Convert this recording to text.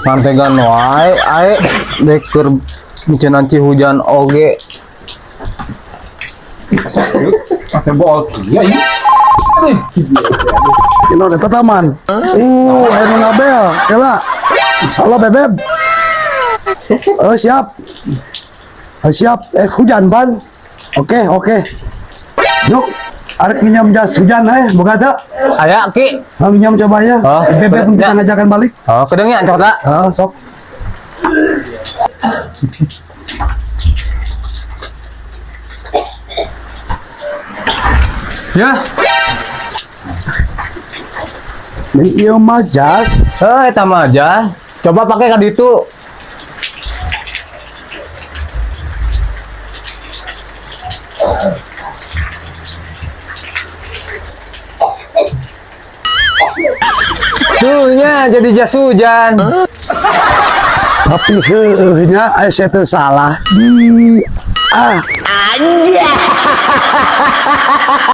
Mantegan wae ae deker micenan hujan oge. Pakai bol iya ini. Ini udah taman. Ayo ngabel, kela. Halo bebeb. Siap. Siap. Hujan ban. Oke. Yuk, arek minyak jas hujan boga teu? Aya Ki. Minyak coba ya. Bebeb kita ngajakan balik. Oh, kedeungnya cok tak? Sok. Ya. Ini ieu mah jas. Eta mah aja. Coba pakai ka ditu. Tuhnya jadi jas hujan. Tapi heuhnya saya teu salah.